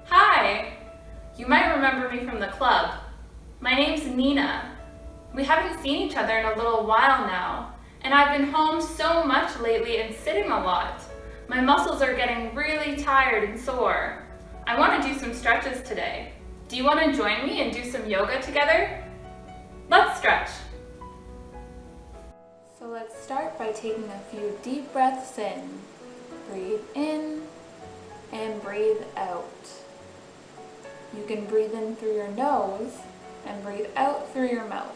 Hi! You might remember me from the club. My name's Nina. We haven't seen each other in a little while now, and I've been home so much lately and sitting a lot. My muscles are getting really tired and sore. I want to do some stretches today. Do you want to join me and do some yoga together? Let's stretch. So let's start by taking a few deep breaths in. Breathe in and breathe out. You can breathe in through your nose and breathe out through your mouth.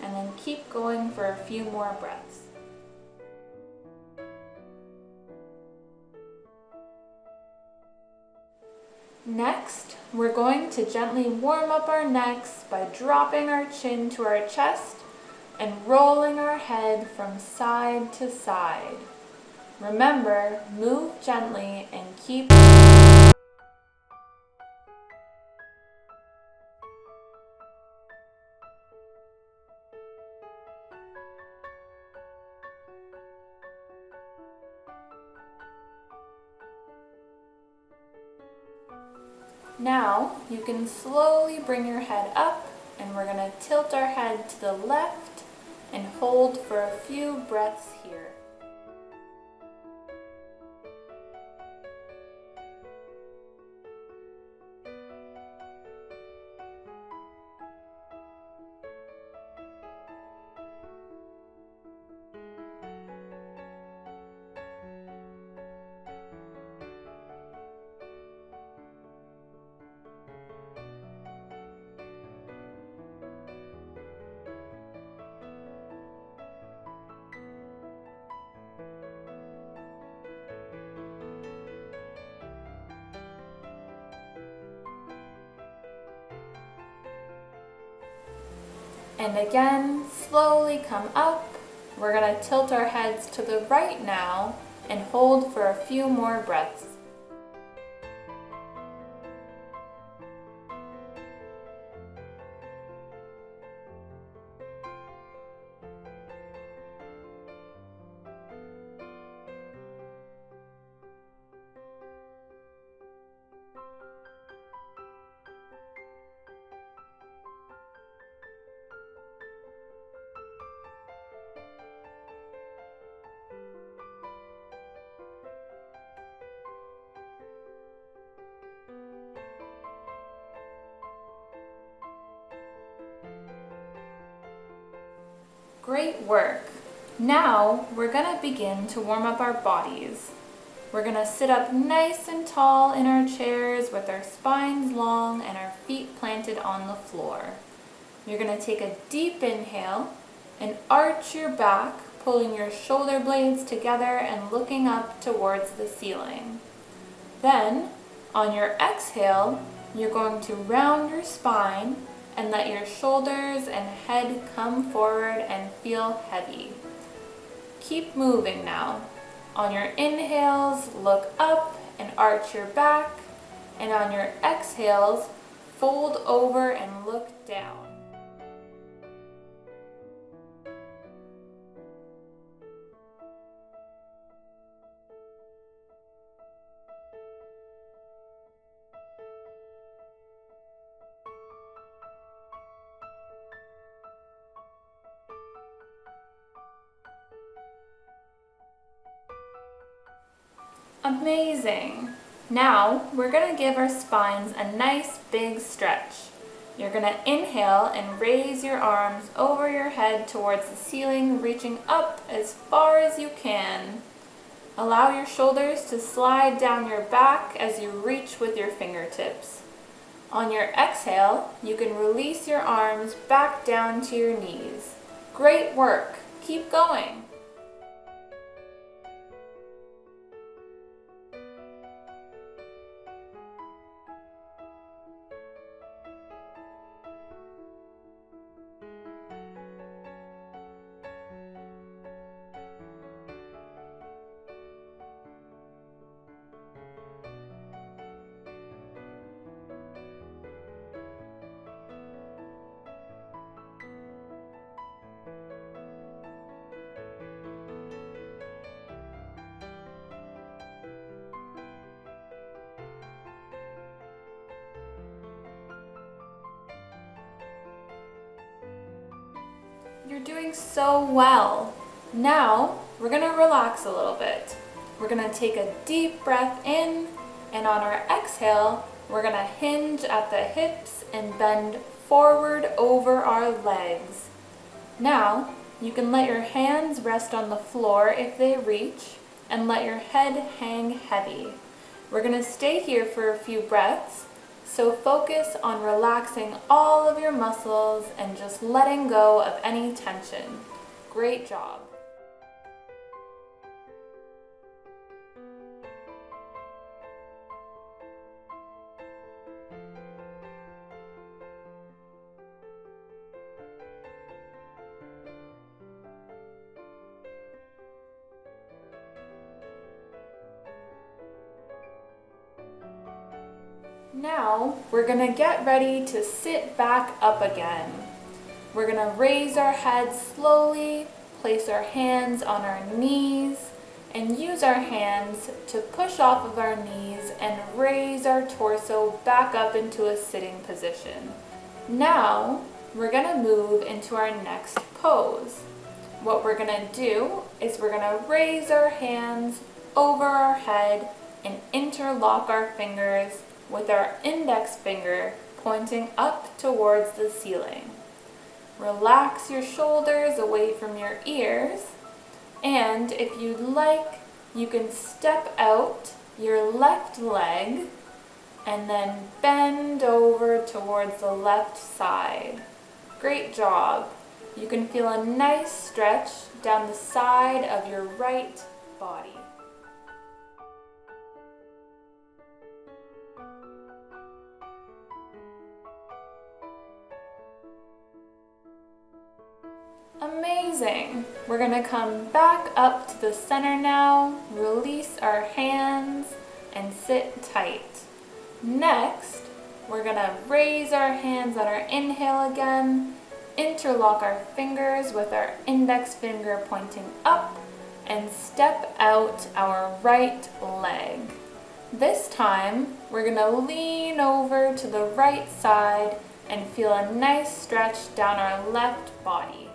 And then keep going for a few more breaths. Next, we're going to gently warm up our necks by dropping our chin to our chest and rolling our head from side to side. Remember, move gently and keep. Now, you can slowly bring your head up, and we're going to tilt our head to the left and hold for a few breaths here. And again, slowly come up. We're going to tilt our heads to the right now and hold for a few more breaths. Great work! Now we're going to begin to warm up our bodies. We're going to sit up nice and tall in our chairs with our spines long and our feet planted on the floor. You're going to take a deep inhale and arch your back, pulling your shoulder blades together and looking up towards the ceiling. Then, on your exhale, you're going to round your spine and let your shoulders and head come forward and feel heavy. Keep moving now. On your inhales, look up and arch your back, and on your exhales, fold over and look down. Amazing! Now we're going to give our spines a nice big stretch. You're going to inhale and raise your arms over your head towards the ceiling, reaching up as far as you can. Allow your shoulders to slide down your back as you reach with your fingertips. On your exhale, you can release your arms back down to your knees. Great work! Keep going! You're doing so well. Now, we're gonna relax a little bit. We're gonna take a deep breath in, and on our exhale, we're gonna hinge at the hips and bend forward over our legs. Now, you can let your hands rest on the floor if they reach, and let your head hang heavy. We're gonna stay here for a few breaths, so focus on relaxing all of your muscles and just letting go of any tension. Great job. Now, we're gonna get ready to sit back up again. We're gonna raise our heads slowly, place our hands on our knees, and use our hands to push off of our knees and raise our torso back up into a sitting position. Now, we're gonna move into our next pose. What we're gonna do is we're gonna raise our hands over our head and interlock our fingers with our index finger pointing up towards the ceiling. Relax your shoulders away from your ears, and if you'd like, you can step out your left leg and then bend over towards the left side. Great job. You can feel a nice stretch down the side of your right body. Amazing! We're gonna come back up to the center now, release our hands, and sit tight. Next, we're gonna raise our hands on our inhale again, interlock our fingers with our index finger pointing up, and step out our right leg. This time, we're gonna lean over to the right side and feel a nice stretch down our left body.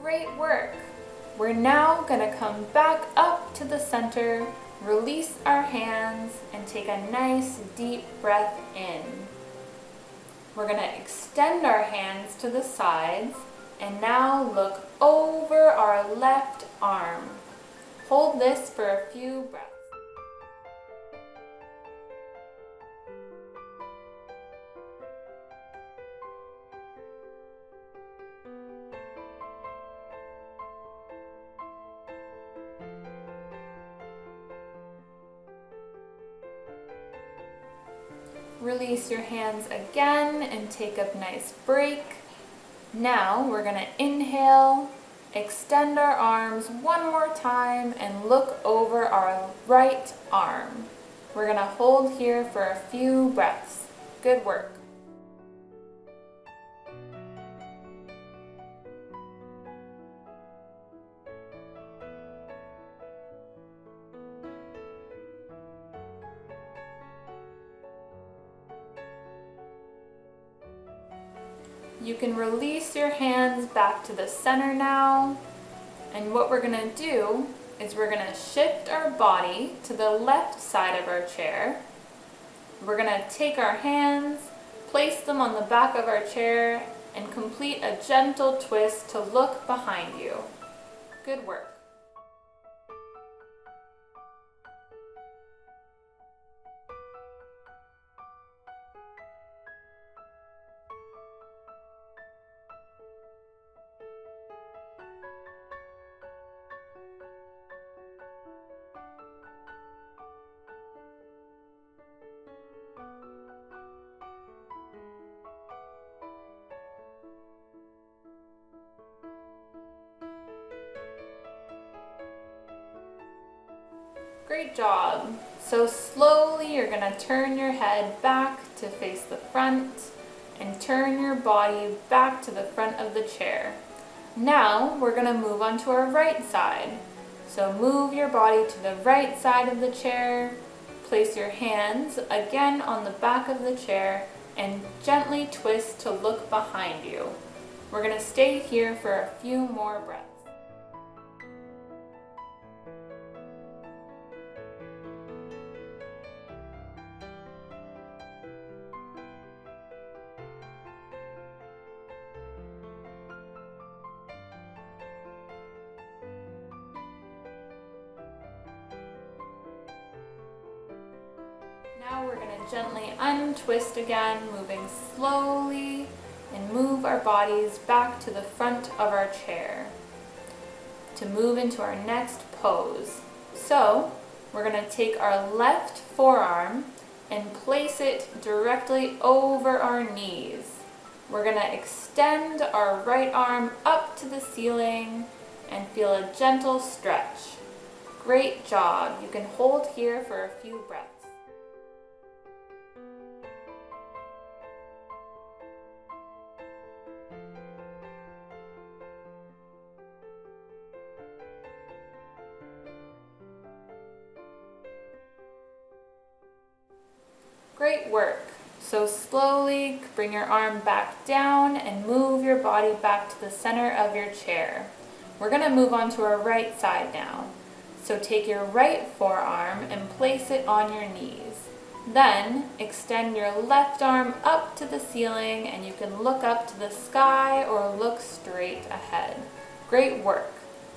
Great work! We're now going to come back up to the center, release our hands, and take a nice deep breath in. We're going to extend our hands to the sides and now look over our left arm. Hold this for a few breaths. Release your hands again and take a nice break. Now we're going to inhale, extend our arms one more time, and look over our right arm. We're going to hold here for a few breaths. Good work. You can release your hands back to the center now, and what we're going to do is we're going to shift our body to the left side of our chair. We're going to take our hands, place them on the back of our chair, and complete a gentle twist to look behind you. Good work. Great job. So slowly you're going to turn your head back to face the front and turn your body back to the front of the chair. Now we're going to move on to our right side. So move your body to the right side of the chair, place your hands again on the back of the chair, and gently twist to look behind you. We're going to stay here for a few more breaths. Now we're going to gently untwist again, moving slowly, and move our bodies back to the front of our chair to move into our next pose. So we're going to take our left forearm and place it directly over our knees. We're going to extend our right arm up to the ceiling and feel a gentle stretch. Great job. You can hold here for a few breaths. Great work. So slowly bring your arm back down and move your body back to the center of your chair. We're going to move on to our right side now. So take your right forearm and place it on your knees. Then extend your left arm up to the ceiling, and you can look up to the sky or look straight ahead. Great work.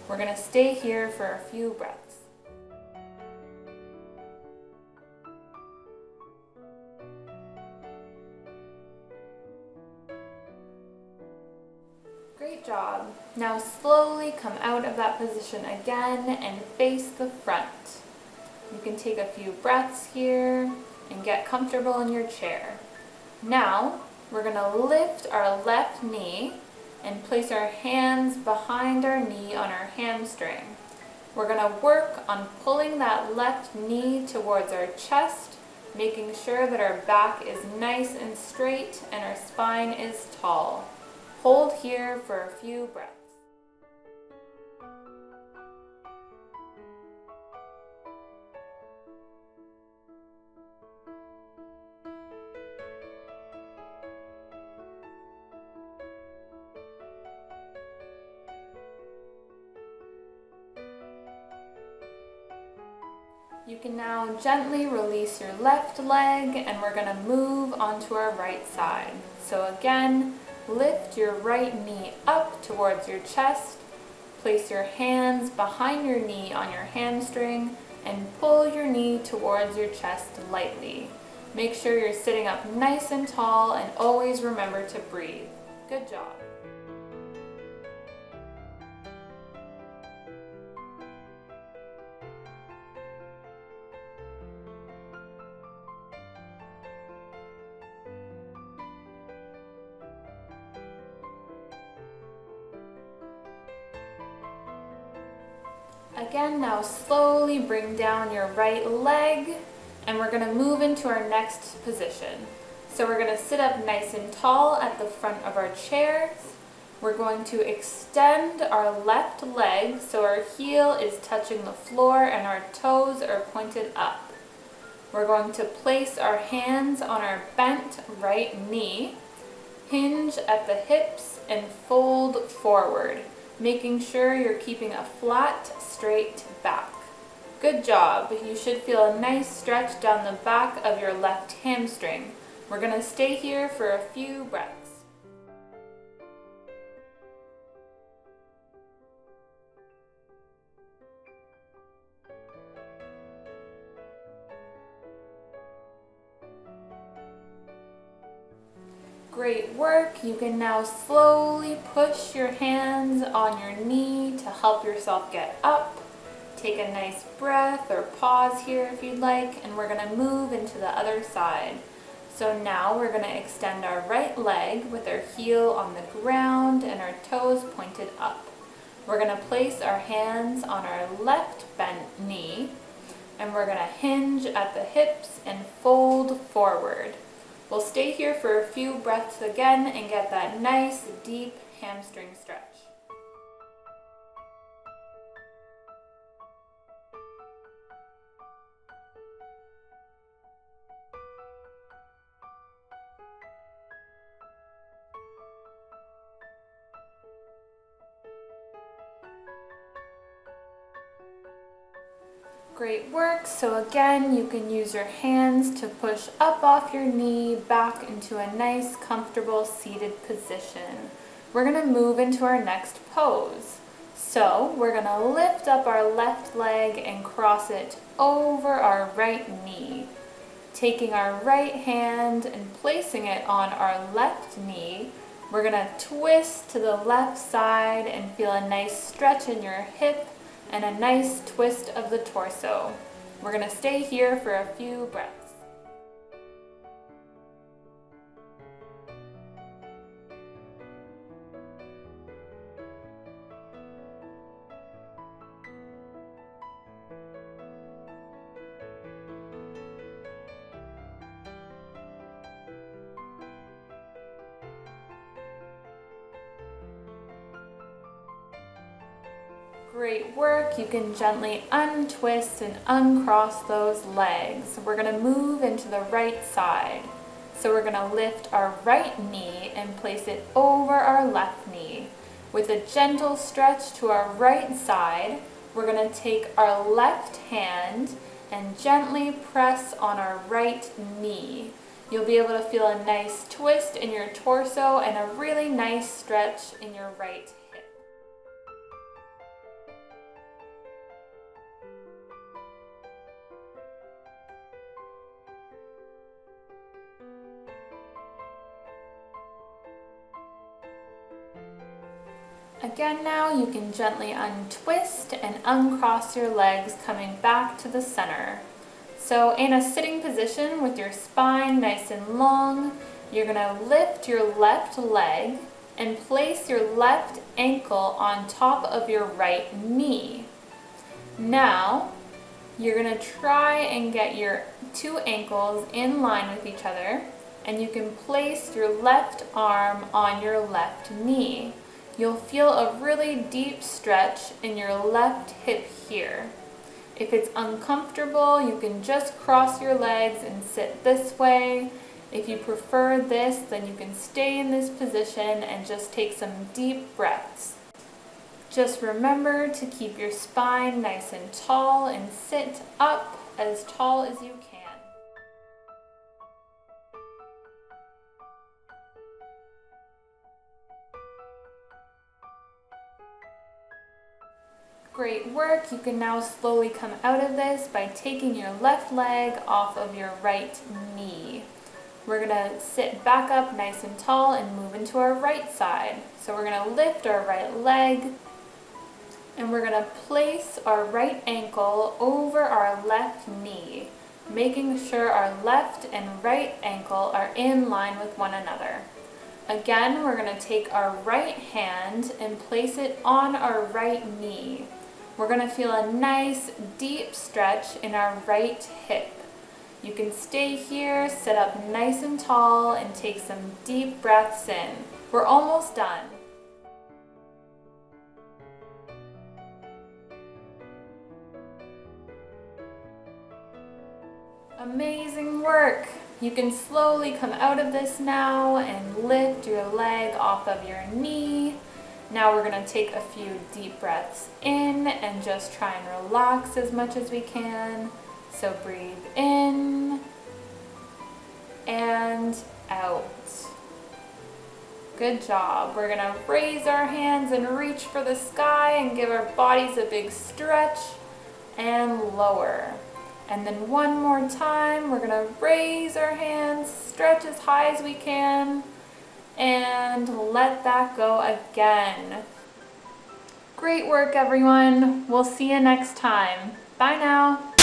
We're going to stay here for a few breaths. Great job. Now slowly come out of that position again and face the front. You can take a few breaths here and get comfortable in your chair. Now we're going to lift our left knee and place our hands behind our knee on our hamstring. We're going to work on pulling that left knee towards our chest, making sure that our back is nice and straight and our spine is tall. Hold here for a few breaths. You can now gently release your left leg, and we're going to move onto our right side. So again, lift your right knee up towards your chest, place your hands behind your knee on your hamstring, and pull your knee towards your chest lightly. Make sure you're sitting up nice and tall, and always remember to breathe. Good job. Again, now slowly bring down your right leg, and we're going to move into our next position. So we're going to sit up nice and tall at the front of our chairs. We're going to extend our left leg so our heel is touching the floor and our toes are pointed up. We're going to place our hands on our bent right knee, hinge at the hips, and fold forward, making sure you're keeping a flat, straight back. Good job. You should feel a nice stretch down the back of your left hamstring. We're going to stay here for a few breaths. Great work. You can now slowly push your hands on your knee to help yourself get up. Take a nice breath or pause here if you'd like, and we're going to move into the other side. So now we're going to extend our right leg with our heel on the ground and our toes pointed up. We're going to place our hands on our left bent knee, And we're gonna hinge at the hips and fold forward. We'll stay here for a few breaths again and get that nice, deep hamstring stretch. Great work. So again, you can use your hands to push up off your knee back into a nice, comfortable seated position. We're going to move into our next pose. So we're going to lift up our left leg and cross it over our right knee. Taking our right hand and placing it on our left knee, we're going to twist to the left side and feel a nice stretch in your hip and a nice twist of the torso. We're going to stay here for a few breaths. Great work. You can gently untwist and uncross those legs. We're going to move into the right side. So we're going to lift our right knee and place it over our left knee. With a gentle stretch to our right side, we're going to take our left hand and gently press on our right knee. You'll be able to feel a nice twist in your torso and a really nice stretch in your right hip. Again now, you can gently untwist and uncross your legs, coming back to the center. So in a sitting position with your spine nice and long, you're going to lift your left leg and place your left ankle on top of your right knee. Now, you're going to try and get your two ankles in line with each other, and you can place your left arm on your left knee. You'll feel a really deep stretch in your left hip here. If it's uncomfortable, you can just cross your legs and sit this way. If you prefer this, then you can stay in this position and just take some deep breaths. Just remember to keep your spine nice and tall and sit up as tall as you can. Great work. You can now slowly come out of this by taking your left leg off of your right knee. We're going to sit back up nice and tall and move into our right side. So we're going to lift our right leg and we're going to place our right ankle over our left knee, making sure our left and right ankle are in line with one another. Again, we're going to take our right hand and place it on our right knee. We're going to feel a nice deep stretch in our right hip. You can stay here, sit up nice and tall, and take some deep breaths in. We're almost done. Amazing work. You can slowly come out of this now and lift your leg off of your knee. Now we're going to take a few deep breaths in and just try and relax as much as we can. So breathe in and out. Good job. We're going to raise our hands and reach for the sky and give our bodies a big stretch and lower. And then one more time, we're going to raise our hands, stretch as high as we can, and let that go again. Great work, everyone. We'll see you next time. Bye now.